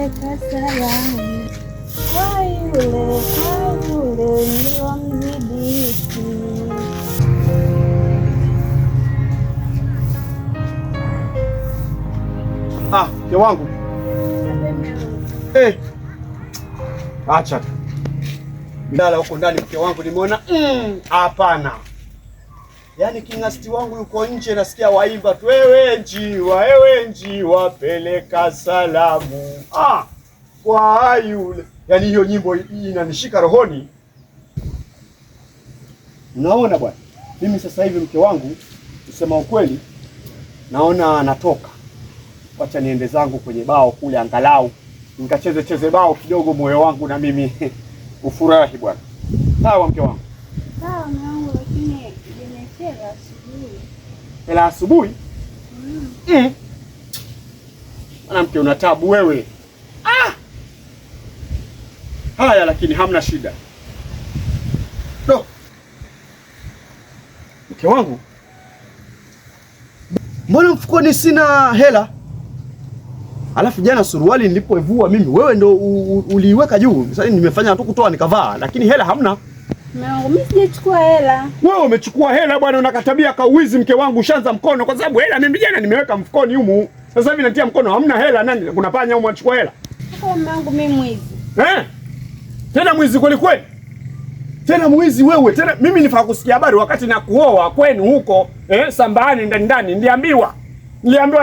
peleka salamu kwa yule nilomzidiki. Mke wangu. Acha. Ndala huko ndani mke wangu nimeona hapana. Yaani kingasti wangu yuko nje nasikia waimba tu ewe njiwa peleka salamu. Kwa yule. Yaani hiyo nyimbo inanishika rohoni. Unaona bwana? Mimi sasa hivi mke wangu kusema ukweli naona anatoka. Wacha niende zangu kwenye bao kule angalau nikacheze bao kidogo moyo wangu na mimi ufurahi bwana. Sawa mke wangu. Sawa mwanangu, lakini nimechelewa asubuhi. Hela asubuhi? Mwanamke una tabu wewe. Haya lakini hamna shida. Mke wangu. Mbona mfukoni sina hela? Alafu jana suruali nilipoivua mimi wewe ndo uliiweka juu. Sasa nimefanya tu kutoa nikavaa lakini hela hamna. Mimi sijachukua hela. Wewe umechukua hela bwana, unakatabia kauizi mke wangu, ushaanza mkono kwa sababu hela mimi jana nimeweka mfukoni humu. Sasa hivi natia mkono hamna hela, nani kuna panya humu achukua hela? Kwa mwanangu mimi mwizi. Tena mwizi kweli kweli? Tena mwizi wewe, tena mimi nifaa kusikia habari wakati na kuoa kwenu huko Sambani ndani niliambiwa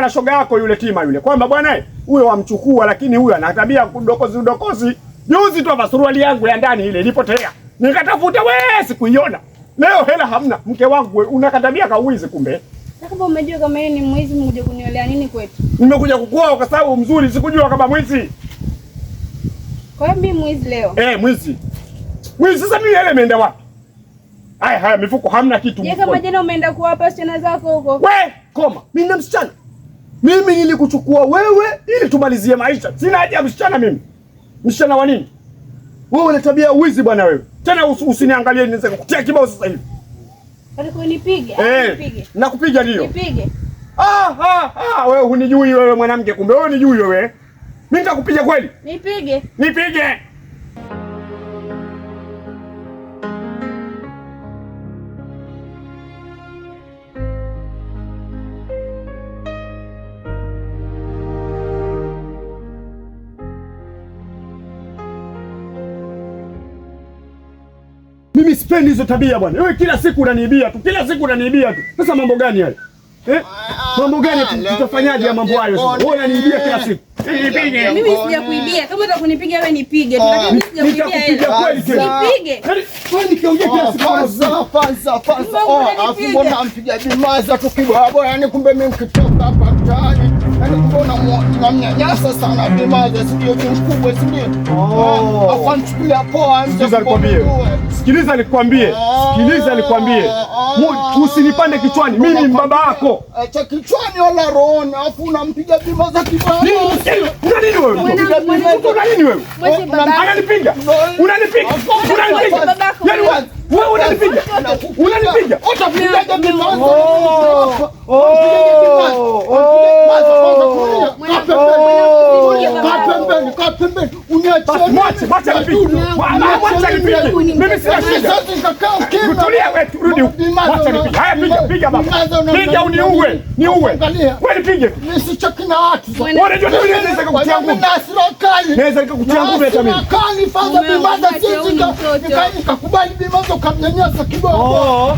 na shoga yako yule Tima yule kwamba bwana huyo wamchukua lakini huyo ana tabia kudokozi. Juzi tu suruali yangu ya ndani ile ilipotea. Nikatafuta wewe sikuiona. Leo hela hamna. Mke wangu wewe unakatabia kauizi kumbe. Kama umejua kama yeye ni mwizi mmoja kuniolea nini kwetu? Nimekuja kukuoa kwa sababu mzuri, sikujua kama mwizi. Kwa hiyo mimi mwizi leo. Mwizi. Mwizi sasa mimi hela imeenda wapi? Haya mifuko hamna kitu. Je, kama jana umeenda kuwapa wasichana zako huko? We, koma. Mimi na msichana. Mimi nilikuchukua wewe ili tumalizie maisha. Sina haja ya msichana mimi. Msichana wa nini? Wewe una tabia ya wizi bwana wewe. Tena usiniangalie niweze kukutia kibao sasa hivi. Alikuwa nipige, nipige. Nakupiga ndio. Nipige. Wewe hunijui wewe mwanamke kumbe wewe unijui wewe. Mimi nitakupiga kweli? Nipige. Nipige. Mimi sipendi hizo tabia bwana. Wewe kila siku unaniibia tu. Sasa mambo gani haya? Mambo gani tutafanyaje ya mambo hayo sasa? Wewe unaniibia kila siku. Nipige. Mimi sijakuibia. Kama utakunipiga wewe nipige tu. Lakini sijakuibia. Nitakupiga kweli tena. Nipige. Wewe nikiongea kila siku Fanza. Mbona mpiga bimaza tukibwa yani kumbe mimi nikitoka hapa mtaani. Yani mbona unamnyanyasa sana bimaza sio mkubwa sio? Afanichukulia poa nje. Sikiliza nikwambie. Usinipande kichwani. Mimi ni baba yako. Acha kichwani wala rohoni. Afu unampiga bimaza kibaya. Una nini wewe? Unanipiga? Yaani wewe unanipiga? Utapiga bimaza. Kaa pembeni. Mwache nipige. Mimi sina shida. Tulia wewe, rudi huko. Mwache nipige. Haya piga baba. Piga uniue. Wewe nipige. Mimi si chaki na watu. Unajua mimi naweza kukutia nguvu. Naweza kukutia nguvu hata mimi. Kani fadha bimaza sisi nikakubali bimaza ukamnyanyasa kidogo.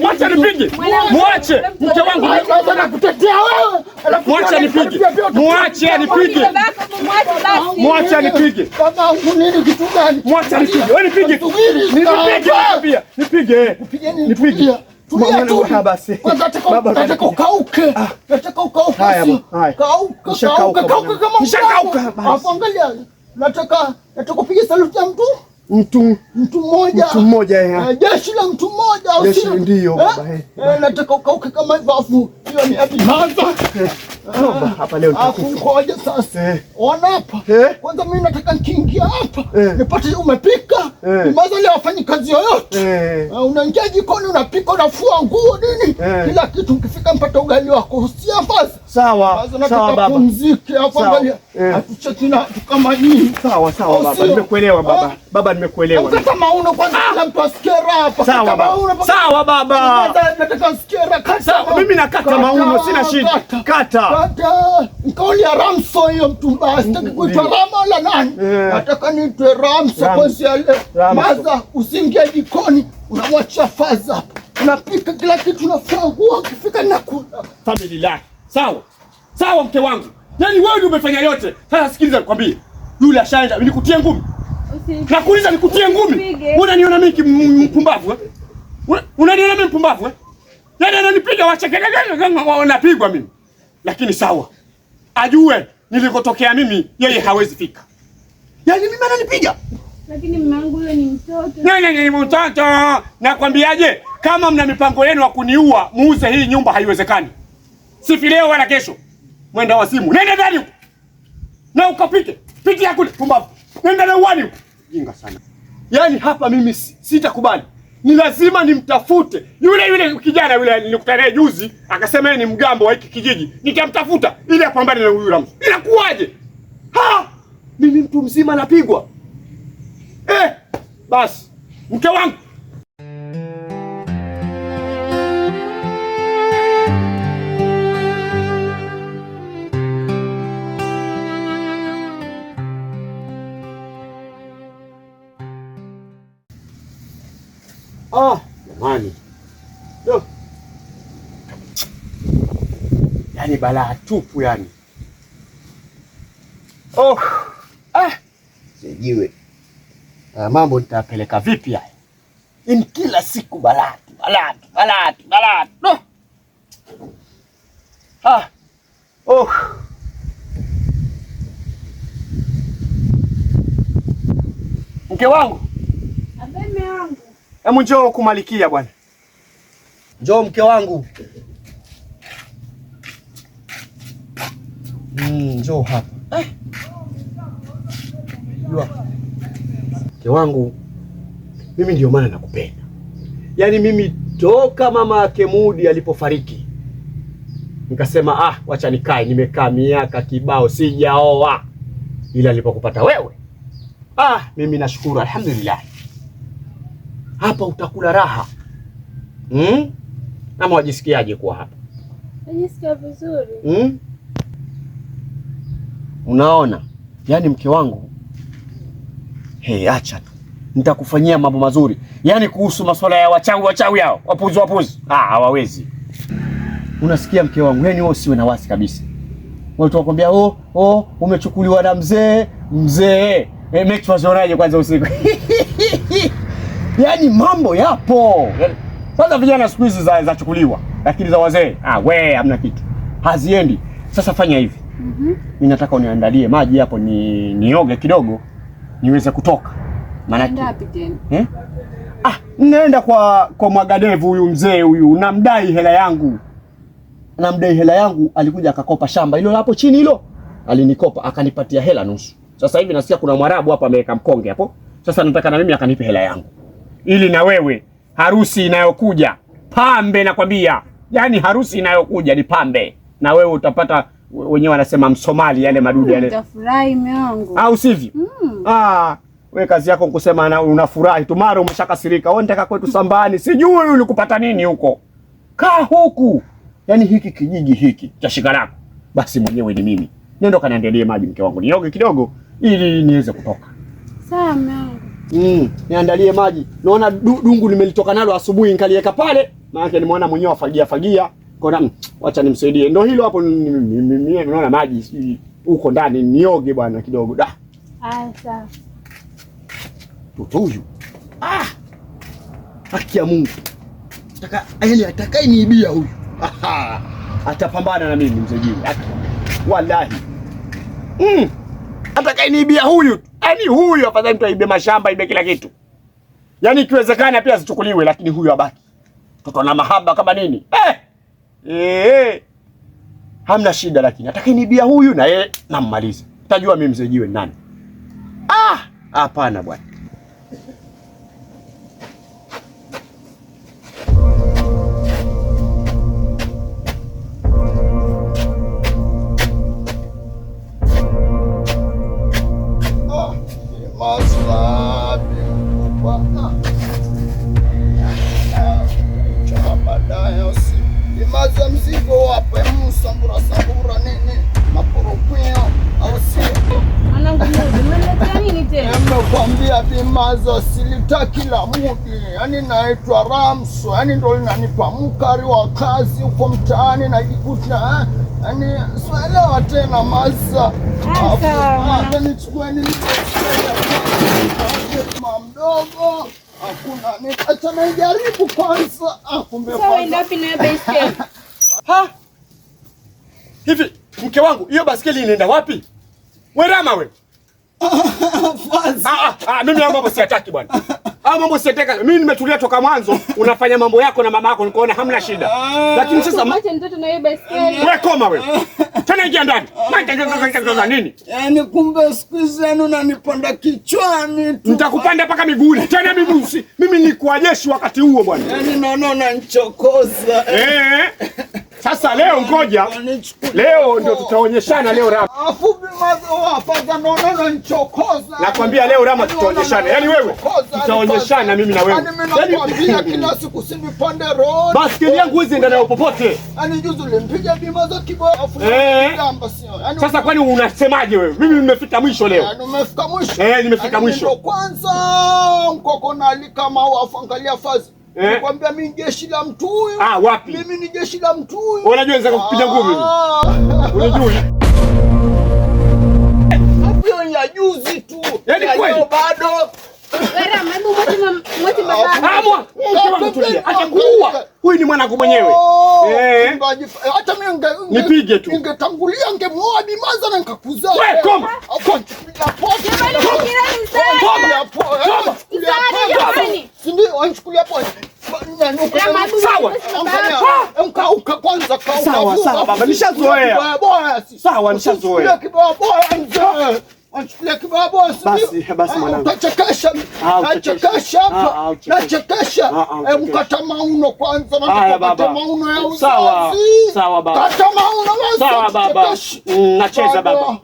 Mwache nipige. Mwache. Mke wangu nataka kutetea wewe. Mwache nipige. Mwache nipige. Kama nini kitu gani? Mwache nipige. Wewe nipige. Nipige. Tulia basi. Nataka ukauke. Haya. Kauka kama nishakauka. Hapo angalia. Nataka kupiga saluti ya mtu mmoja. Jeshi la mtu mmoja au sio? Ndio baba. Nataka ukauke kama hivyo afu hiyo ni bimaza. Toba hapa leo nitakufa. Ngoja sasa. Ona hapa. Kwanza mimi nataka nikiingia hapa nipate umepika. Maza leo afanyi kazi yoyote. Unaingia jikoni unapika, unafua nguo nini? Kila kitu ukifika mpata ugali wako. Usiafaza. Sawa. Sawa baba. Pumzike hapo angalia. Atucheki na kama nini. Sawa baba. Nimekuelewa baba. Baba nimekuelewa. Kata mauno kwanza kila mtu asikie hapa. Sawa baba. Sawa baba. Nataka asikie kata. Sawa mimi nakata mauno sina shida. Kata. Kauli ya Ramso hiyo mtumba. Sitaki kuitwa Rama wala nani. Nataka niitwe Ramso kwa leo. Maza usiingie jikoni, unamwacha Faza hapo. Unapika kila kitu, unafua nguo, ukifika nakula. Familia. Sawa mke wangu. Yaani wewe ndio umefanya yote. Sasa sikiliza nikwambie. Yule ashaenda nikutie ngumi. Nakuuliza nikutie ngumi. Unaniona mimi mpumbavu eh? Unaniona mimi mpumbavu eh? Yaani ananipiga wachekele kama wanapigwa mimi. Lakini sawa. Ajue nilikotokea mimi yeye hawezi fika. Yaani mimi ananipiga. Lakini mume wangu yule ni mtoto. Ni mtoto. Nakwambiaje? Kama mna mipango yenu ya kuniua, muuze hii nyumba, haiwezekani. Sifi leo wala kesho. Mwenda wazimu. Nenda ndani huko. Na ukapike. Pitia kule pumbavu. Nenda na uwani huko. Jinga sana. Yaani hapa mimi sitakubali. Ni lazima nimtafute. Yule kijana yule nilikutana naye juzi, akasema yeye ni mgambo wa hiki kijiji. Nitamtafuta ili apambane na huyu Ramso. Inakuwaje? Mimi mtu mzima napigwa. Basi. Mke wangu. Jamani. Yaani balaa tupu yani. Sijui. Mambo nitapeleka vipi haya? Ni kila siku balaa. No. Mke wangu. Mume wangu. Hebu njoo kumalikia bwana. Njoo mke wangu. Njoo hapa. Mke wangu, mimi ndio maana nakupenda. Yaani mimi toka mama yake Mudi alipofariki nikasema wacha nikae, nimekaa miaka kibao sijaoa. Ila alipokupata wewe, mimi nashukuru alhamdulillah. Hapa utakula raha. Ama wajisikiaje kuwa hapa? Najisikia vizuri. Unaona? Yaani mke wangu, acha tu. Nitakufanyia mambo mazuri. Yaani kuhusu masuala ya wachawi hao, wapuzi. Hawawezi. Unasikia mke wangu? Yaani wewe usiwe na wasi kabisa. Watu wakwambia umechukuliwa na mzee. Mechi wazionaje kwanza usiku? Yaani mambo yapo. Kwanza vijana siku hizi zachukuliwa, lakini za wazee hamna kitu. Haziendi. Sasa fanya hivi. Mimi nataka uniandalie maji hapo nioge kidogo niweze kutoka. Maana ngapi tena? Nenda kwa Mwagadevu huyu mzee huyu, namdai hela yangu. Alikuja akakopa shamba hilo hapo chini hilo. Alinikopa akanipatia hela nusu. Sasa hivi nasikia kuna Mwarabu hapa ameweka mkonge hapo. Sasa nataka na mimi akanipe hela yangu. Ili na wewe harusi inayokuja pambe, nakwambia. Yaani harusi inayokuja ni pambe. Na wewe utapata, wenyewe wanasema Msomali yale madudu yale. Utafurahi mume wangu. Au sivyo? Wewe kazi yako kusema unafurahi tu, mara umeshakasirika. Wewe unataka kwetu Sambani, sijui ulikupata nini huko. Kaa huku. Yaani hiki kijiji hiki cha shika lako, basi mwenyewe ni mimi. Nenda kaniandalie maji mke wangu, nioge kidogo ili niweze kutoka. Sawa mume wangu. Niandalie maji. Naona dungu nimelitoka nalo asubuhi nikaliweka pale. Maana nimeona mwenyewe afagia. Kona wacha nimsaidie. Ndio hilo hapo, mimi naona maji huko ndani, nioge bwana kidogo. Sawa. Mtoto huyu. Haki ya Mungu. Atakaye niibia huyu. Atapambana na mimi mzee Jini. Wallahi. Atakaye niibia huyu. Yaani huyu afadhali mtu aibe mashamba, aibe kila kitu. Yaani ikiwezekana pia zichukuliwe, lakini huyu abaki. Mtoto na mahaba kama nini? hamna shida, lakini atakayenibia huyu na yeye nammaliza. Tajua mimi mzee Jiwe nani? Hapana bwana. Imaza mzigo wape sambura nini maporopio au si Mwanangu umeletea nini tena? Nimekwambia Bimaza silitaki la mudi. Yaani naitwa Ramso. Yaani ndio linanipa mkari wa kazi huko mtaani najikuta yaani sielewa tena Maza. Hata nichukue mdogo. Hakuna acha nijaribu kwanza. Kumbe kwanza wapi na baiskeli? Hivi mke wangu hiyo baiskeli inaenda wapi? Wewe Rama wewe. Mimi mambo siataki bwana. Mambo siataka. Mimi nimetulia toka mwanzo, unafanya mambo yako na mama yako nikaona hamna shida. Lakini sasa mwache mtoto na hiyo baiskeli. Wewe koma wewe. Tena ingia ndani. Nini? Yaani kumbe siku hizi unanipanda kichwani tu. Nitakupanda mpaka miguuni. Tena mimi ni kwa jeshi wakati huo bwana. Yaani naona unanichokoza. Sasa leo ngoja. Leo ndio tutaonyeshana leo Rama. Afupi hapa naona unanichokoza. Nakwambia leo Rama tutaonyeshana. Yaani wewe tutaonyeshana mimi na wewe. Yaani nakwambia kila siku usinipande road. Baiskeli yangu hizi ndio nayo popote. Yaani juzi ulimpiga Bimaza kibao afu gamba sio. Sasa kwani unasemaje wewe? Mimi nimefika mwisho leo. Yaani umefika mwisho? Nimefika mwisho. Ndio kwanza mkoko na alika mau afangalia fazi. Nikwambia mimi jeshi la mtu huyu. Wapi? Mimi ni jeshi la mtu huyu. Unajua nza kupiga ngumi. Unajui? Hapo ni ya juzi tu. Yaani kweli bado. Rama, hebu mwati baba. Atakuua. Huyu ni mwanangu mwenyewe. Hata mimi nipige tu. Ningetangulia ningemuoa Bimaza na nikakuzaa. Wewe koma. Hapo chukulia pote. Jamani jirani sana. Si ndio wanichukulia pote. Sawa. Kwanza sawa baba nishazoea. Sawa nishazoea. Anachukulia kibao bosi. Basi mwanangu. Utachekesha. Nachekesha hapa. Nachekesha. Mkata mauno kwanza na kata mauno ya uzazi. Sawa baba. Kata mauno wazi. Sawa baba. Nacheza baba.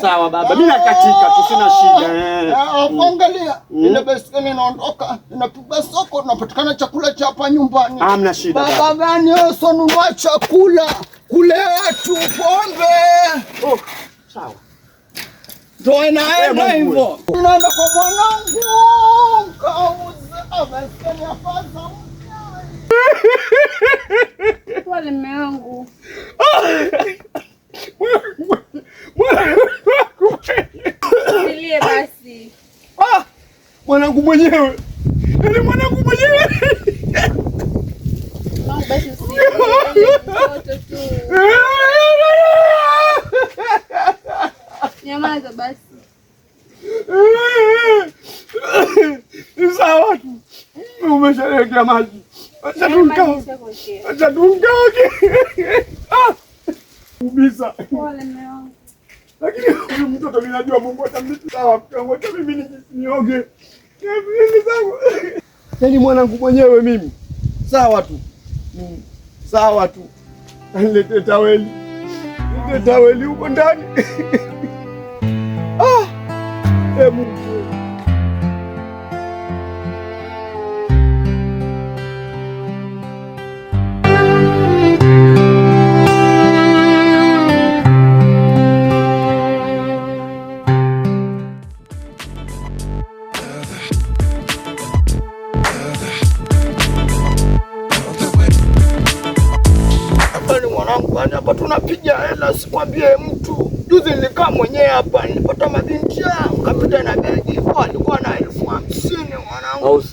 Sawa baba. Mimi nakatika tu sina shida. Angalia. Ile baiskeli inaondoka. Inapiga soko tunapatikana chakula cha hapa nyumbani. Hamna shida. Baba gani wewe nunua chakula? Kule wetu pombe. Sawa. Ndio inaenda hivyo. Ninaenda kwa mwanangu. Kauza baiskeli ya faza. Pole mume wangu. Nilie basi. Mwanangu mwenyewe. Ni mwanangu mwenyewe. Mwanangu basi usilie. Tu. Nyamaza basi. Sawa tu. Umeshaelekea maji. Acha tunga. Ubisa. Pole mume wangu. Lakini huyu mtoto ninajua Mungu atamleta sawa. Ngoja mimi nioge. Mimi zangu. Yaani mwanangu mwenyewe mimi. Sawa tu. Sawa tu. Nilete taweli. Nilete taweli huko ndani. Mungu. Hapa tunapiga hela, sikwambie mtu. Juzi nilikaa mwenyewe hapa, nilipata mabinti yangu, kapita na begi, alikuwa na 50,000 mwanangu.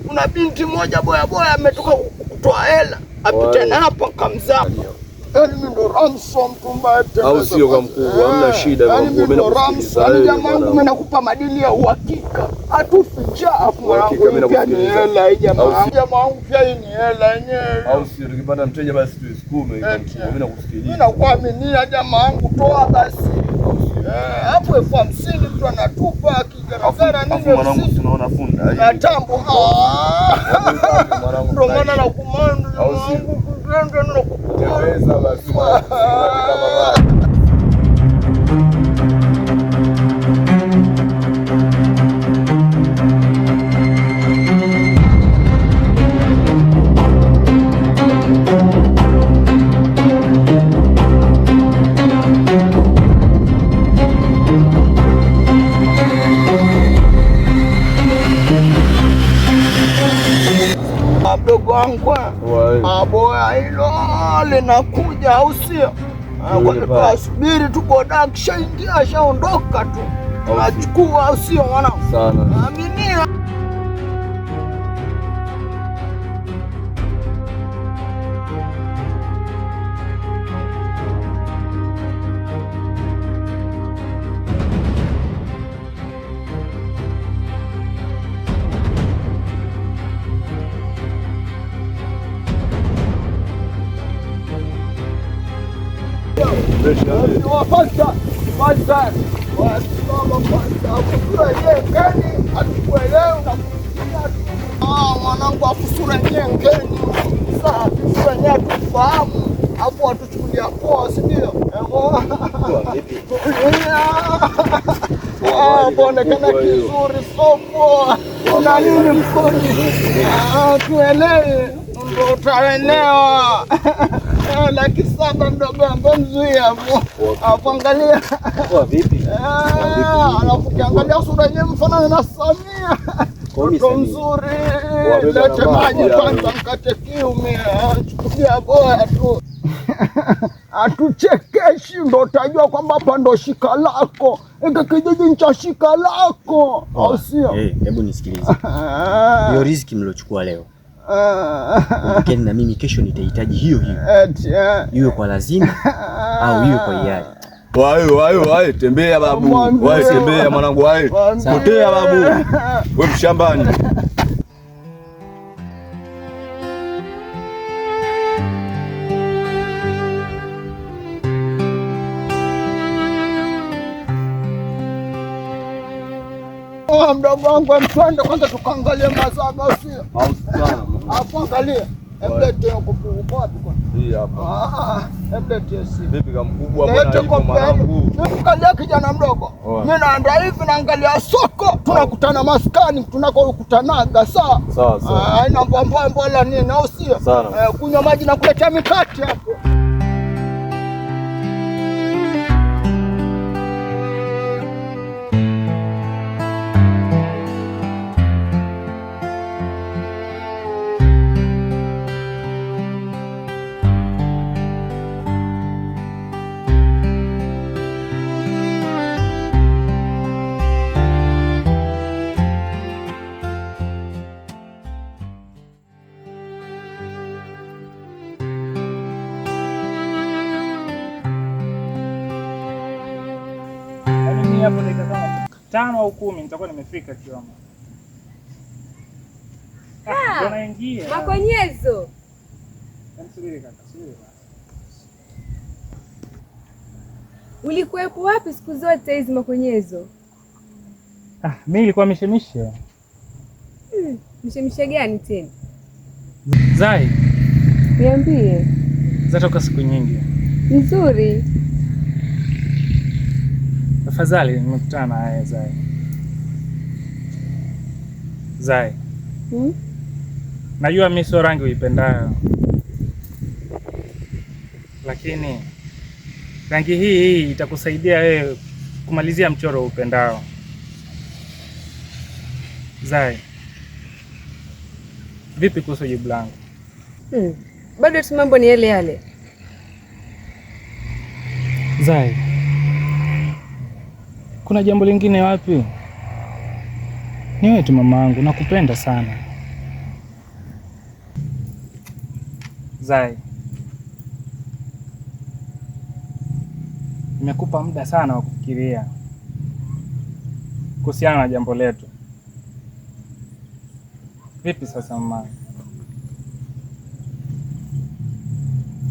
Kuna binti moja boya ametoka kutoa hela, apita na hapa kamzapa. Yaani mimi ndo Ramso mtumba tena. Au sio kwa mkubwa? Hamna shida kwa mkubwa. Mimi ndo Ramso. Yaani jamaa wangu mimi nakupa madini ya uhakika. Hatuficha hapo mwanangu. Pia ni hela hii jamaa. Jamaa wangu pia hii ni hela yenyewe. Au sio tukipata mteja basi tuisukume kwa mkubwa. Mimi nakusikiliza. Mimi nakuaminia jamaa wangu, toa basi. Hapo 50 mtu anatupa kigaragara nini? Afu mwanangu tunaona funda. Na tambo. Ndio maana nakumanda mwanangu. Tembeza basi. Mdogo wangu aboya hilo linakuja, au sio? Subiri tu, boda akishaingia ashaondoka tu achukua, au sio mwanangu? Sana. Aminia. Mwanangu afusura nyengeni. Sasa sura yenyewe tufahamu, hapo watuchukulia poa, si ndio? Bonekana kizuri sopo. Una nini mkoni? Tuelewe, ndo utaelewa. Laki 7 mdogo wangu mzuri hapo. Hapo angalia. Kwa vipi? Alafu kiangalia sura yenyewe mfanana na Samia. Mtoto mzuri. Lete maji kwanza mkate kiu mimi. Chukulia boya tu. Atuchekeshi, ndo utajua kwamba hapa ndo shika lako. Eka kijiji cha shika lako. Au sio? Hebu nisikilize. Hiyo riziki mliochukua leo, kumbukeni na mimi kesho nitahitaji hiyo hiyo. Iwe kwa lazima au iwe kwa hiari. Wae, tembea babu. Wae tembea mwanangu, wae. Potea babu. Wewe mshambani. Mdogo wangu twende kwanza tukaangalie mazaga, sio? Hapo angalia. Emlete kupo wapi kwa? Hii hapa. Emlete si. Vipi kama mkubwa bwana yuko mwanangu? Angalia kijana mdogo. Mimi naenda hivi naangalia soko, tunakutana maskani tunakokutanaga, sawa? Sawa. Haina mbombola nini, au sio? Kunywa maji na kuletea mikate hapo. Hapo dakika kama 5 au 10 nitakuwa nimefika Kioma. Unaingia. Makonyezo. Subiri kaka, subiri. Ulikuwepo wapi siku zote hizi Makonyezo? Mimi nilikuwa mishemishe. Mishemishe gani tena? Zai. Niambie. Zatoka siku nyingi. Nzuri. Tafadhali nimekutana naye Zai. Najua mimi sio rangi uipendayo, lakini rangi hii itakusaidia wewe kumalizia mchoro upendao. Zai, vipi kuhusu jibu langu? Bado tu mambo ni yale yale. Zai, kuna jambo lingine wapi? Ni wewe tu mama yangu, nakupenda sana. Zai, nimekupa muda sana wa kufikiria kuhusiana na jambo letu. Vipi sasa mama?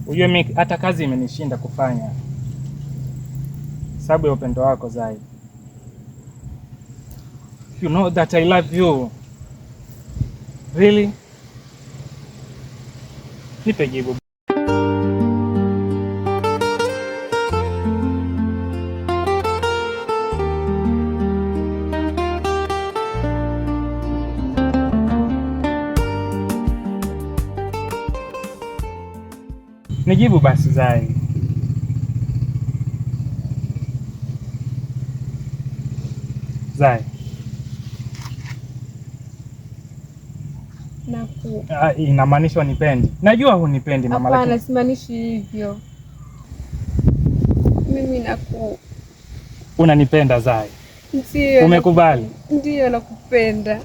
Ujue mimi hata kazi imenishinda kufanya sababu ya upendo wako Zai. You know that I love you. Really? Nipe jibu. Nijibu basi Zai. Zai. Inamaanisha unipendi. Najua hunipendi mama, lakini hapana, simaanishi hivyo. Mimi unanipenda Zai. Ndio. Umekubali? Ndio nakupenda.